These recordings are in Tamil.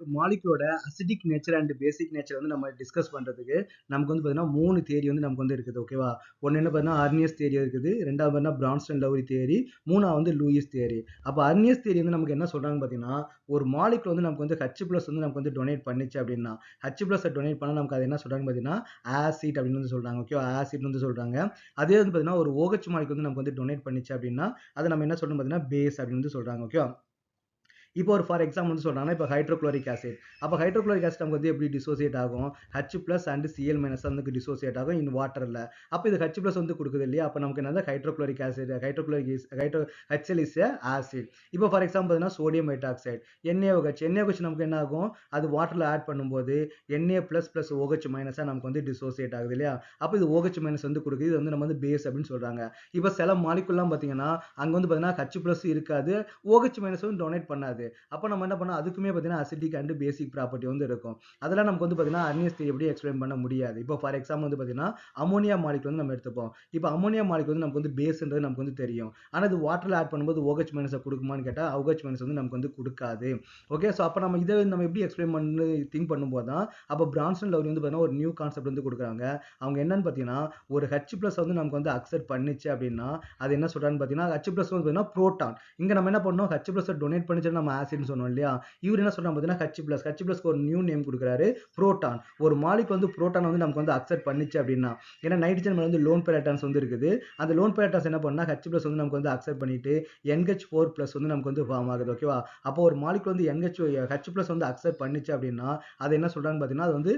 மாலிகுலோட acidic nature and basic nature வந்து நம்ம டிஸ்கஸ் பண்றதுக்கு நமக்கு வந்து பார்த்தீங்கன்னா 3 தியரி வந்து நமக்கு வந்து இருக்குது. ஓகேவா? ஒன்னு என்ன பார்த்தீங்கன்னா அர்னியஸ் தியரி இருக்குது. ரெண்டாவது பார்த்தீங்கன்னா பிரான்ஸ்டன் லவ்ரி தியரி. மூணாவது வந்து லூயிஸ் தியரி. அப்ப அர்னியஸ் தியரி வந்து நமக்கு என்ன சொல்றாங்க பார்த்தீங்கன்னா, ஒரு மாலிகுல் வந்து நமக்கு வந்து H+ வந்து நமக்கு வந்து டொனேட் பண்ணுச்சு அப்படின்னா, H+ டொனேட் பண்ணா நமக்கு அது என்ன சொல்றாங்க பார்த்தீங்கன்னா, ஆசிட் அப்படின்னு வந்து சொல்றாங்க. ஓகேவா? ஆசிட் வந்து சொல்றாங்க. அதே வந்து பார்த்தீங்கன்னா ஒரு OH மாலிகுல் வந்து நமக்கு வந்து டொனேட் பண்ணுச்சு அப்படின்னா, அத நம்ம என்ன சொல்றோம் பார்த்தீங்கன்னா, பேஸ் அப்படின்னு வந்து சொல்றாங்க. ஓகேவா? இப்போ ஒரு ஃபார் எக்ஸாம்பிள் வந்து சொல்றாங்கன்னா, இப்போ ஹைட்ரோகுளோரிக் ஆசிட். அப்போ ஹைட்ரோகுளோரிக் ஆசிட் நமக்கு வந்து எப்படி டிசோசியேட் ஆகும்? H+ அண்ட் Cl- வந்து டிசோசியேட் ஆகும் இன் வாட்டர்ல. அப்போ இது H+ வந்து குடுக்குது இல்லையா? அப்போ நமக்கு என்னது hydrochloric acid. HCl is a acid. இப்போ ஃபார் எக்ஸாம்பிள் பார்த்தீங்கன்னா சோடியம் ஹைட்ராக்சைடு NaOH. NaOH நமக்கு என்ன ஆகும்? அது வாட்டர்ல ஆட் பண்ணும்போது Na++OH- நமக்கு வந்து டிசோசியேட் ஆகுது இல்லையா? அப்போ இது OH- வந்து குடுக்குது. இது வந்து நம்ம வந்து பேஸ் அப்படின்னு சொல்றாங்க. இப்போ சில மாலிகுல்லாம் பார்த்தீங்கன்னா, அங்க வந்து பார்த்தீங்கன்னா H+ இருக்காது. OH- வந்து டொனேட் பண்ணாது. அப்ப நம்ம என்ன பண்ணோம் அதுக்குமே பார்த்தீங்கன்னா அசிட்டிக் அண்ட் பேசிக் ப்ராப்பர்ட்டி வந்து இருக்கும். அதெல்லாம் நமக்கு வந்து பார்த்தீங்கன்னா அர்னியஸ் தியரி எப்படி எக்ஸ்பிளைன் பண்ண முடியாது. இப்போ ஃபார் எக்ஸாம்பிள் வந்து பார்த்தீங்கன்னா அமோனியா மாலிகுல் வந்து நம்ம எடுத்துப்போம். இப்போ அமோனியா மாலிகுல் வந்து நமக்கு வந்து பேஸ்ன்றது நமக்கு வந்து தெரியும். ஆனா இது வாட்டர்ல ஆட் பண்ணும்போது OH- கொடுக்குமான்னு கேட்டா OH- வந்து நமக்கு வந்து கொடுக்காது. ஓகே, ஸோ அப்ப நம்ம இதை நம்ம எப்படி எக்ஸ்பிளைன் பண்ணி திங்க் பண்ணும்போது தான் அப்போ பிரான்சன் லவ்ரி வந்து பார்த்தீங்கன்னா ஒரு நியூ கான்செப்ட் வந்து கொடுக்குறாங்க. அவங்க என்னன்னு பார்த்தீங்கன்னா ஒரு H+ வந்து நமக்கு வந்து அக்செப்ட் பண்ணுச்சு அப்படின்னா அது என்ன சொல்றான்னு பார்த்தீங்கன்னா H+ வந்து பார்த்தீங்கன்னா புரோட்டான். இங்க நம்ம என்ன பண்ணோம் H+ டொனேட் பண்ணிச்சு நம்ம ஆசிட்னு சொன்னோம் இல்லையா? இவர் என்ன சொல்றாங்க பார்த்தீங்கன்னா H+க்கு ஒரு நியூ நேம் கொடுக்குறாரு புரோட்டான். ஒரு மாலிகுல் வந்து புரோட்டான் வந்து நமக்கு வந்து அக்செப்ட் பண்ணிச்சு அப்படின்னா, ஏன்னா நைட்ரஜன் மேல வந்து லோன் பேர் ஆட்டம்ஸ் வந்து இருக்குது. அந்த லோன் பேர் ஆட்டம்ஸ் என்ன பண்ணா H+ வந்து நமக்கு வந்து அக்செப்ட் பண்ணிட்டு NH4+ வந்து நமக்கு வந்து ஃபார்ம் ஆகுது. ஓகேவா? அப்போ ஒரு மாலிகுல் வந்து H+ வந்து அக்செப்ட் பண்ணிச்சு அப்படின்னா அது என்ன சொல்றாங்க பார்த்தீங்கன்னா அது வந்து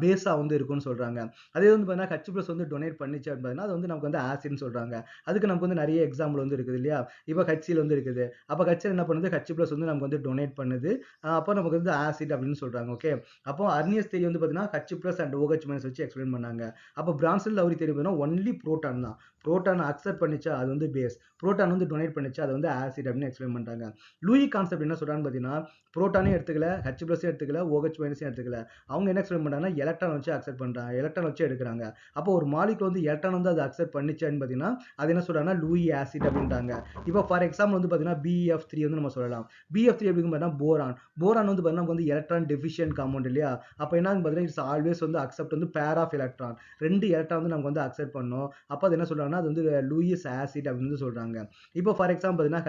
பேஸா வந்து இருக்கும்னு சொல்றாங்க. அதே வந்து பார்த்தீங்கன்னா H+ வந்து டொனேட் பண்ணிச்சு அப்படின்னா அது வந்து நமக்கு வந்து ஆசிட்னு சொல்றாங்க. அதுக்கு நமக்கு வந்து நிறைய எக்ஸாம்பிள் வந்து இருக்குது இல்லையா? இப்போ HCl வந்து இருக்குது. அப்ப HCl என்ன பண்ணுது H+ வந்து நமக்கு வந்து டொனேட் பண்ணுது. அப்போ நமக்கு வந்து ஆசிட் அப்படின்னு சொல்றாங்க. ஓகே, அப்போ அர்னியஸ் தியரி வந்து பார்த்தீங்கன்னா H+ அண்ட் OH- வச்சு எக்ஸ்பிளைன் பண்ணாங்க. அப்போ பிரான்சன் லவ்ரி தியரி பார்த்தீங்கன்னா ஒன்லி புரோட்டான் தான். புரோட்டான் அக்செப்ட் பண்ணிச்சா அது வந்து பேஸ், புரோட்டான் வந்து டொனேட் பண்ணிச்சா அது வந்து ஆசிட் அப்படின்னு எக்ஸ்பிளைன் பண்றாங்க. லூயி கான்செப்ட் என்ன சொல்றான்னு பார்த்தீங்கன்னா புரோட்டானையும் எடுத்துக்கல, H+யும் எடுத்துக்கல, OH- எடுத்துக்கல. அவங்க என்ன எக்ஸ்பிளைன் பண்றாங்கன்னா எலக்ட்ரான் வச்சு அக்செப்ட் பண்றாங்க, எலக்ட்ரான் வச்சு எடுக்கிறாங்க. அப்போ ஒரு மாலிகுல் வந்து எலக்ட்ரான் வந்து அதை அக்செப்ட் பண்ணிச்சான்னு பார்த்தீங்கன்னா அது என்ன சொல்றாங்கன்னா லூயி ஆசிட் அப்படின்றாங்க. இப்போ ஃபார் எக்ஸாம்பிள் வந்து பார்த்தீங்கன்னா BF3 வந்து நம்ம சொல்லலாம். BF3 எப்படின்னு பார்த்தீங்கன்னா போரான். போரான் வந்து பார்த்தீங்கன்னா நமக்கு வந்து எலக்ட்ரான் டெஃபிஷியன்ட் காம்பவுண்ட் இல்லையா? அப்போ என்ன பார்த்தீங்கன்னா இட்ஸ் ஆல்வேஸ் வந்து அக்செப்ட் வந்து பேர் ஆஃப் எலக்ட்ரான். 2 எலக்ட்ரான் வந்து நமக்கு வந்து அக்செப்ட் பண்ணும். அப்போ அது என்ன சொல்றாங்கன்னா அது வந்து லூயிஸ் ஆசிட் அப்படின்னு வந்து சொல்றாங்க. இப்போ ஃபார் எக்ஸாம்பிள் பார்த்தீங்கன்னா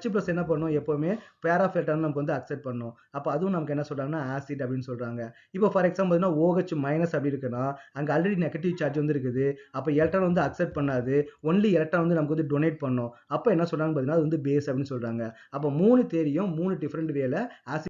H+ என்ன பண்ணும் எப்பவுமே பேர் ஆஃப் எலக்ட்ரான் நமக்கு வந்து அக்செப்ட் பண்ணும். அப்போ அதுவும் நமக்கு என்ன சொல்றாங்கன்னா ஆசிட் அப்படின்னு சொல்றாங்க. இப்போ ஃபார் எக்ஸாம்பிள் பார்த்தீங்கன்னா OH- அப்படி இருக்குன்னா அங்க ஆல்ரெடி நெகட்டிவ் சார்ஜ் வந்து இருக்குது. அப்போ எலக்ட்ரான் வந்து அக்செப்ட் பண்ணாது. ஒன்லி எலக்ட்ரான் வந்து நமக்கு வந்து டொனேட் பண்ணும். அப்ப என்ன சொல்றாங்க பார்த்தீங்கன்னா அது வந்து பேஸ் அப்படின்னு சொல்றாங்க. அப்ப 3 தியரியும் 3 டிஃபரெண்ட் வேல ஆசிட்